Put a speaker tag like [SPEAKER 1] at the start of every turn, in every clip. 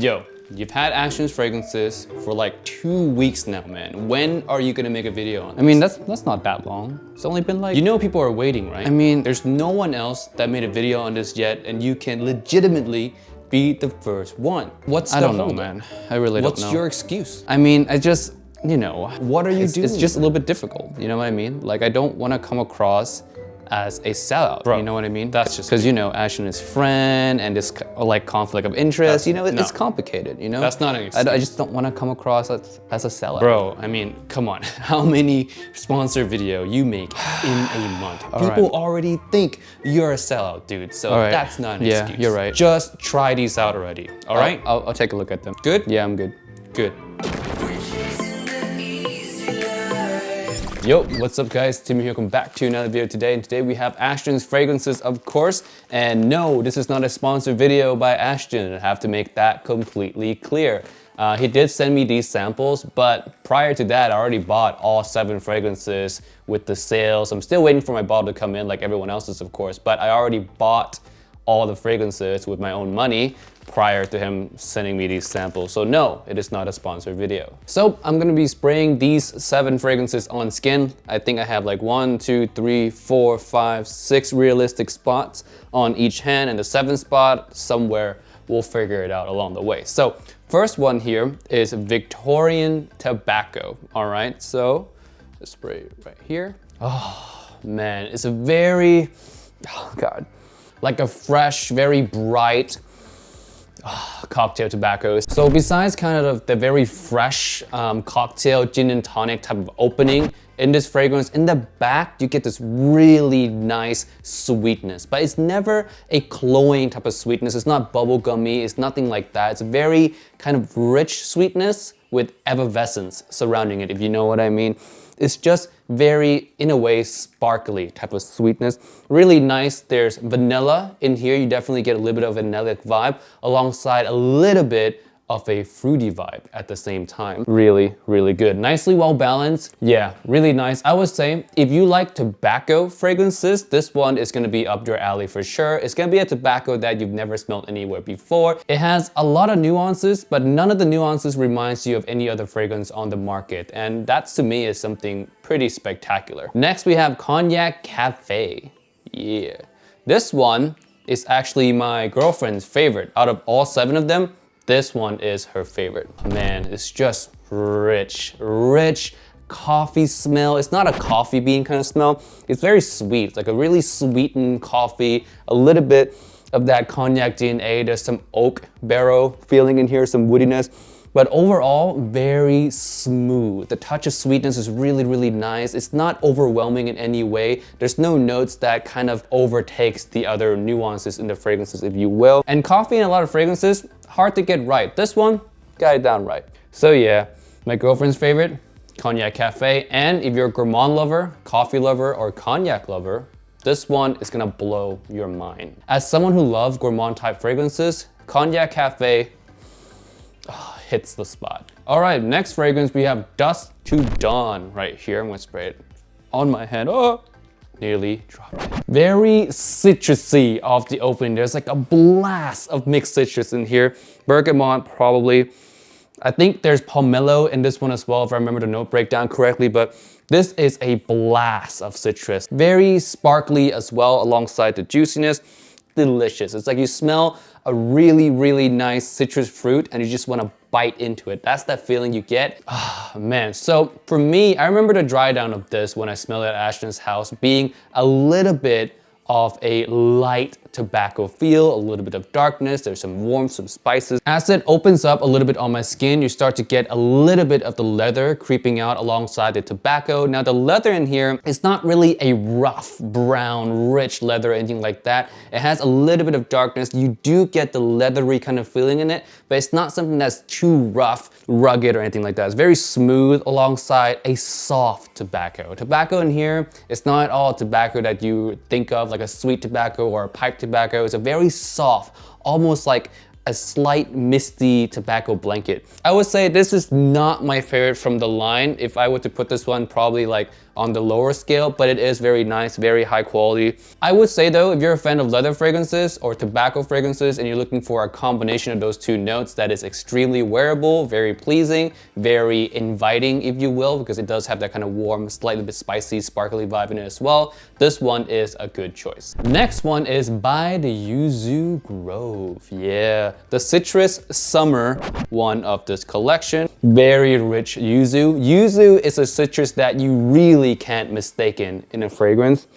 [SPEAKER 1] Yo, you've had Ashton's fragrances for like 2 weeks now, man. When are you gonna make a video on this?
[SPEAKER 2] I mean, that's not that long. It's only been like...
[SPEAKER 1] You know people are waiting, right?
[SPEAKER 2] I mean...
[SPEAKER 1] There's no one else that made a video on this yet, and you can legitimately be the first one. What's the
[SPEAKER 2] I don't know,
[SPEAKER 1] holdup?
[SPEAKER 2] man. I really don't know.
[SPEAKER 1] What's your excuse?
[SPEAKER 2] I mean, I just, you know...
[SPEAKER 1] What are you doing?
[SPEAKER 2] It's just a little bit difficult, you know what I mean? Like, I don't want to come across as a sellout,
[SPEAKER 1] Bro,
[SPEAKER 2] you know what I mean?
[SPEAKER 1] that's just...
[SPEAKER 2] Because, you know, Ashton is friend and this like conflict of interest, you know,
[SPEAKER 1] no.
[SPEAKER 2] it's complicated, you know?
[SPEAKER 1] That's not an excuse.
[SPEAKER 2] I just don't want to come across as a sellout.
[SPEAKER 1] Bro, I mean, come on. How many sponsor video you make in a month? People already think you're a sellout, dude. So that's not an excuse.
[SPEAKER 2] Yeah, you're right.
[SPEAKER 1] Just try these out already, all right?
[SPEAKER 2] I'll take a look at them.
[SPEAKER 1] Good?
[SPEAKER 2] Yeah, I'm good.
[SPEAKER 1] Good. Yo, what's up guys? Tim here, welcome back to another video today. And today we have Ashton's fragrances, of course. And no, this is not a sponsored video by Ashton. I have to make that completely clear. He did send me these samples, but prior to that, I already bought all 7 fragrances with the sales. I'm still waiting for my bottle to come in like everyone else's, of course, but I already bought all the fragrances with my own money prior to him sending me these samples. So no, it is not a sponsored video. So I'm gonna be spraying these 7 fragrances on skin. I think I have like 1, 2, 3, 4, 5, 6 realistic spots on each hand, and the 7th spot somewhere, we'll figure it out along the way. So first one here is Victorian Tobacco. All right, so let's spray it right here. Oh man, it's a very, oh God, like a fresh, very bright cocktail tobacco. So besides kind of the very fresh cocktail gin and tonic type of opening in this fragrance, in the back you get this really nice sweetness, but it's never a cloying type of sweetness. It's not bubblegummy, it's nothing like that. It's a very kind of rich sweetness with effervescence surrounding it, if you know what I mean. It's just very, in a way, sparkly type of sweetness. Really nice. There's vanilla in here. You definitely get a little bit of a vanillic vibe alongside a little bit of a fruity vibe at the same time. Really, really good. Nicely well balanced. Yeah, really nice. I would say if you like tobacco fragrances, this one is gonna be up your alley for sure. It's gonna be a tobacco that you've never smelled anywhere before. It has a lot of nuances, but none of the nuances reminds you of any other fragrance on the market. And that to me is something pretty spectacular. Next we have Cognac Cafe. Yeah. This one is actually my girlfriend's favorite. Out of all 7 of them, this one is her favorite. Man, it's just rich coffee smell. It's not a coffee bean kind of smell. It's very sweet. It's like a really sweetened coffee, a little bit of that cognac DNA. There's some oak barrel feeling in here, some woodiness. But overall, very smooth. The touch of sweetness is really, really nice. It's not overwhelming in any way. There's no notes that kind of overtakes the other nuances in the fragrances, if you will. And coffee in a lot of fragrances, hard to get right. This one, got it down right. So yeah, my girlfriend's favorite, Cognac Cafe. And if you're a gourmand lover, coffee lover, or cognac lover, this one is gonna blow your mind. As someone who loves gourmand type fragrances, Cognac Cafe, hits the spot. All right, next fragrance, we have Dusk to Dawn right here. I'm gonna spray it on my hand. Oh, nearly dropped it. Very citrusy off the opening. There's like a blast of mixed citrus in here. Bergamot probably. I think there's pomelo in this one as well, if I remember the note breakdown correctly, but this is a blast of citrus. Very sparkly as well alongside the juiciness. Delicious. It's like you smell a really, really nice citrus fruit and you just want to bite into it. That's that feeling you get. Ah, man. So for me, I remember the dry down of this when I smelled it at Ashton's house being a little bit of a light tobacco feel, a little bit of darkness, there's some warmth, some spices. As it opens up a little bit on my skin, you start to get a little bit of the leather creeping out alongside the tobacco. Now the leather in here is not really a rough, brown, rich leather or anything like that. It has a little bit of darkness. You do get the leathery kind of feeling in it, but it's not something that's too rough, rugged, or anything like that. It's very smooth alongside a soft tobacco. Tobacco in here, it's not all tobacco that you think of, like a sweet tobacco or a pipe tobacco. It's a very soft, almost like a slight misty tobacco blanket. I would say this is not my favorite from the line. If I were to put this one probably like on the lower scale, but it is very nice, very high quality. I would say though, if you're a fan of leather fragrances or tobacco fragrances and you're looking for a combination of those two notes that is extremely wearable, very pleasing, very inviting, if you will, because it does have that kind of warm, slightly bit spicy, sparkly vibe in it as well, this one is a good choice. Next one is by the YUZU Grove. Yeah, the citrus summer one of this collection. Very rich yuzu. Yuzu is a citrus that you really can't mistake in a fragrance.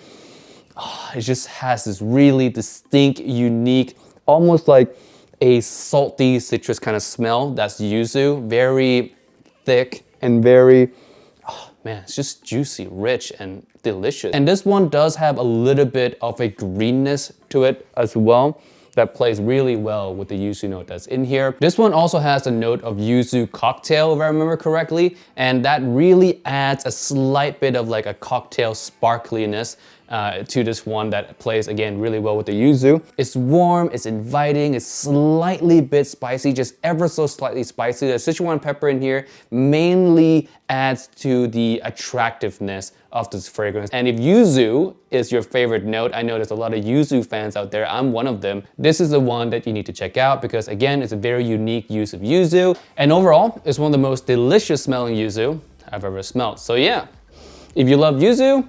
[SPEAKER 1] Oh, it just has this really distinct, unique, almost like a salty citrus kind of smell. That's yuzu. Very thick and very, oh man, it's just juicy, rich, and delicious. And this one does have a little bit of a greenness to it as well that plays really well with the yuzu note that's in here. This one also has a note of yuzu cocktail, if I remember correctly, and that really adds a slight bit of like a cocktail sparkliness to this one that plays, again, really well with the yuzu. It's warm, it's inviting, it's slightly bit spicy, just ever so slightly spicy. The Sichuan pepper in here mainly adds to the attractiveness of this fragrance. And if yuzu is your favorite note, I know there's a lot of yuzu fans out there, I'm one of them, this is the one that you need to check out because again, it's a very unique use of yuzu. And overall, it's one of the most delicious smelling yuzu I've ever smelled. So yeah, if you love yuzu,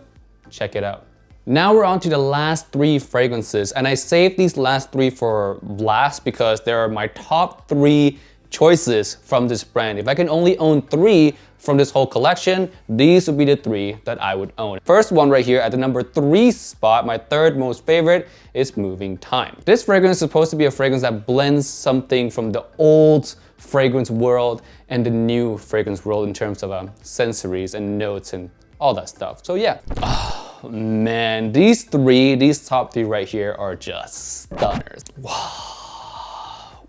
[SPEAKER 1] check it out. Now we're on to the last three fragrances, and I saved these last three for last because they are my top three choices from this brand. If I can only own three from this whole collection, these would be the three that I would own. First one right here at the number 3 spot, my third most favorite, is Moving Time. This fragrance is supposed to be a fragrance that blends something from the old fragrance world and the new fragrance world in terms of sensories and notes and all that stuff. So yeah. Man, these top three right here are just stunners. Wow,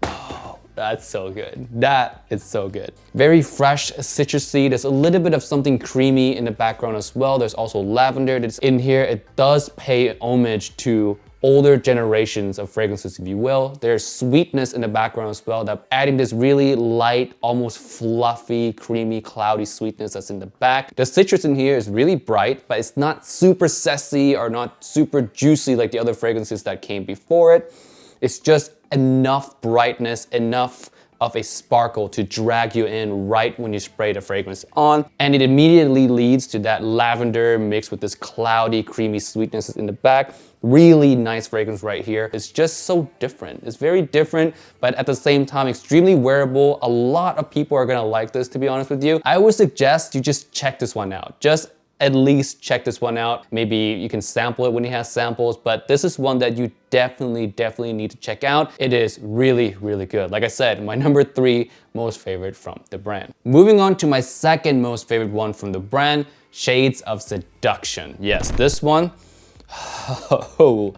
[SPEAKER 1] that's so good. That is so good. Very fresh, citrusy. There's a little bit of something creamy in the background as well. There's also lavender that's in here. It does pay homage to older generations of fragrances, if you will. There's sweetness in the background as well, that adding this really light, almost fluffy, creamy, cloudy sweetness that's in the back. The citrus in here is really bright, but it's not super sassy or not super juicy like the other fragrances that came before it. It's just enough brightness, enough of a sparkle to drag you in right when you spray the fragrance on. And it immediately leads to that lavender mixed with this cloudy, creamy sweetness in the back. Really nice fragrance right here. It's just so different. It's very different, but at the same time, extremely wearable. A lot of people are gonna like this, to be honest with you. I would suggest you just check this one out. Just at least check this one out. Maybe you can sample it when he has samples, but this is one that you definitely need to check out. It is really good. Like I said, my number 3 most favorite from the brand. Moving on to my second most favorite one from the brand, Shades of Seduction. Yes, this one, oh,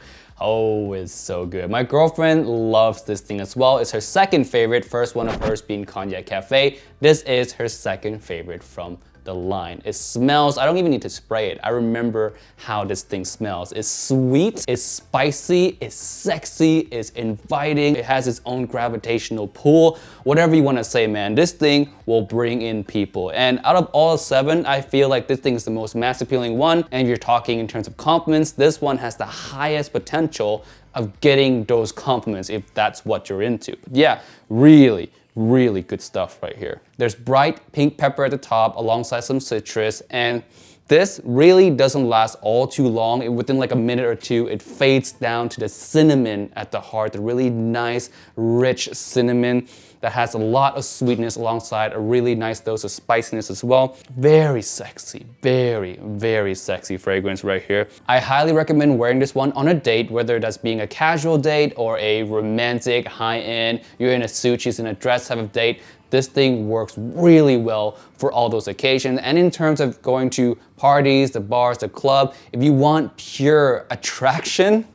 [SPEAKER 1] it's so good. My girlfriend loves this thing as well. It's her second favorite, first one of hers being Cognac Cafe. This is her second favorite from the line. It smells, I don't even need to spray it. I remember how this thing smells. It's sweet, it's spicy, it's sexy, it's inviting. It has its own gravitational pull. Whatever you want to say, man, this thing will bring in people. And out of all 7, I feel like this thing is the most mass appealing one. And if you're talking in terms of compliments, this one has the highest potential of getting those compliments if that's what you're into. But yeah, really good stuff right here. There's bright pink pepper at the top alongside some citrus, and this really doesn't last all too long. Within like a minute or two, it fades down to the cinnamon at the heart, the really nice, rich cinnamon that has a lot of sweetness alongside a really nice dose of spiciness as well. Very sexy, very sexy fragrance right here. I highly recommend wearing this one on a date, whether that's being a casual date or a romantic, high-end, you're in a suit, she's in a dress type of date. This thing works really well for all those occasions. And in terms of going to parties, the bars, the club, if you want pure attraction,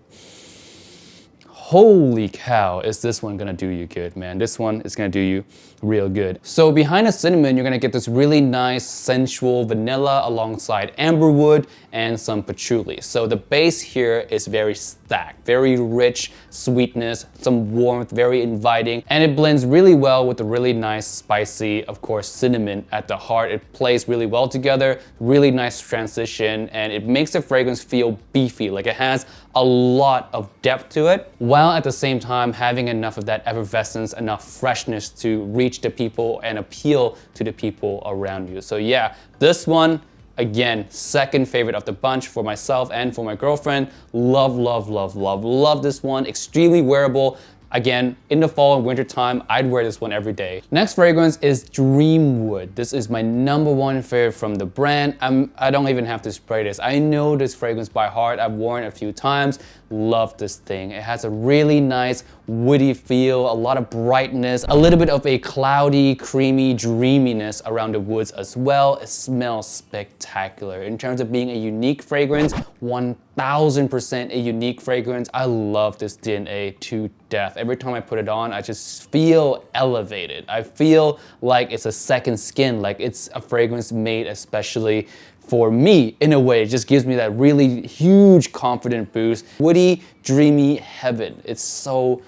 [SPEAKER 1] holy cow, is this one gonna do you good, man. This one is gonna do you real good. So behind the cinnamon, you're gonna get this really nice, sensual vanilla alongside amberwood and some patchouli. So the base here is very stacked, very rich sweetness, some warmth, very inviting, and it blends really well with the really nice spicy, of course, cinnamon at the heart. It plays really well together, really nice transition, and it makes the fragrance feel beefy, like it has a lot of depth to it, while at the same time having enough of that effervescence, enough freshness to reach the people and appeal to the people around you. So yeah, this one, again, second favorite of the bunch for myself and for my girlfriend. Love, love, love, love, love this one. Extremely wearable. Again, in the fall and winter time, I'd wear this one every day. Next fragrance is Dreamwood. This is my #1 favorite from the brand. I don't even have to spray this. I know this fragrance by heart. I've worn it a few times. Love this thing. It has a really nice woody feel, a lot of brightness, a little bit of a cloudy, creamy dreaminess around the woods as well. It smells spectacular. In terms of being a unique fragrance, 1000% a unique fragrance. I love this DNA to death. Every time I put it on, I just feel elevated. I feel like it's a second skin, like it's a fragrance made especially for me. In a way, it just gives me that really huge confident boost. Woody, dreamy heaven. It's so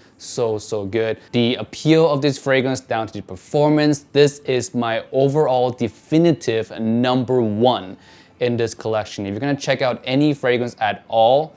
[SPEAKER 1] good. The appeal of this fragrance down to the performance, this is my overall definitive #1 in this collection. If you're gonna check out any fragrance at all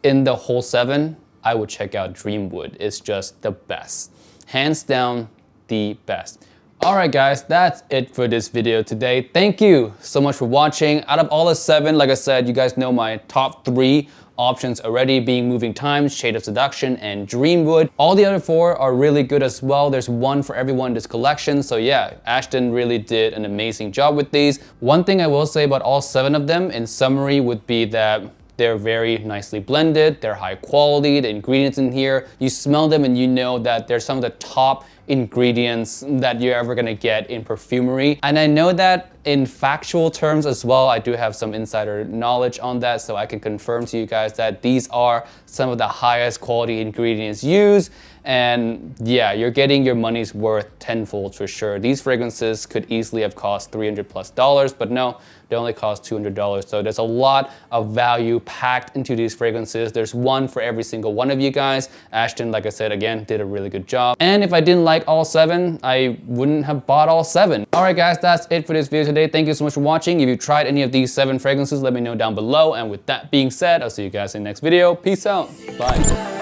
[SPEAKER 1] in the whole 7, I would check out Dreamwood. It's just the best. Hands down, the best. Alright guys, that's it for this video today. Thank you so much for watching. Out of all the 7, like I said, you guys know my top 3 options already, being Moving Times, Shade of Seduction, and Dreamwood. All the other 4 are really good as well. There's one for everyone in this collection. So yeah, Ashton really did an amazing job with these. One thing I will say about all 7 of them in summary would be that they're very nicely blended, they're high quality, the ingredients in here, you smell them and you know that they're some of the top ingredients that you're ever gonna get in perfumery. And I know that in factual terms as well, I do have some insider knowledge on that, so I can confirm to you guys that these are some of the highest quality ingredients used. And yeah, you're getting your money's worth tenfold for sure. These fragrances could easily have cost $300+, but no, they only cost $200. So there's a lot of value packed into these fragrances. There's one for every single one of you guys. Ashton, like I said, again, did a really good job. And if I didn't like all 7, I wouldn't have bought all 7. All right, guys, that's it for this video today. Thank you so much for watching. If you tried any of these 7 fragrances, let me know down below. And with that being said, I'll see you guys in the next video. Peace out. Bye.